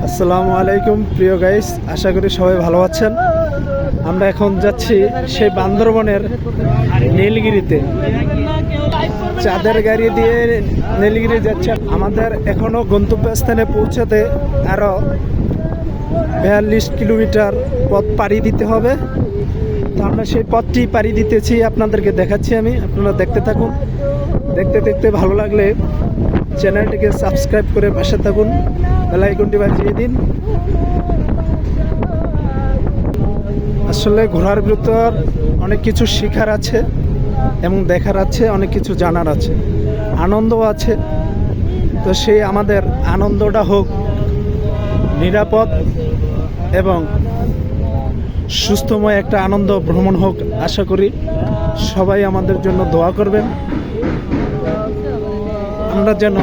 আসসালামু আলাইকুম প্রিয় গাইস, আশা করি সবাই ভালো আছেন। আমরা এখন যাচ্ছি সেই বান্দরবনের নীলগিরিতে। চাঁদের গাড়ি দিয়ে নীলগিরি যাচ্ছে। আমাদের এখনো গন্তব্যস্থানে পৌঁছাতে আরো 42 কিলোমিটার পথ পাড়ি দিতে হবে। তো আমরা সেই পথটি পাড়ি দিতেছি, আপনাদেরকে দেখাচ্ছি আমি। আপনারা দেখতে থাকুন, দেখতে দেখতে ভালো লাগলে চ্যানেলটিকে সাবস্ক্রাইব করে পাশে থাকুন, বেল আইকনটি বাজিয়ে দিন। আসলে ঘোরার ভিতর অনেক কিছু শেখার আছে এবং দেখার আছে, অনেক কিছু জানার আছে, আনন্দও আছে। তো সেই আমাদের আনন্দটা হোক নিরাপদ এবং সুস্থময় একটা আনন্দ ভ্রমণ হোক। আশা করি সবাই আমাদের জন্য দোয়া করবেন, আমরা যেন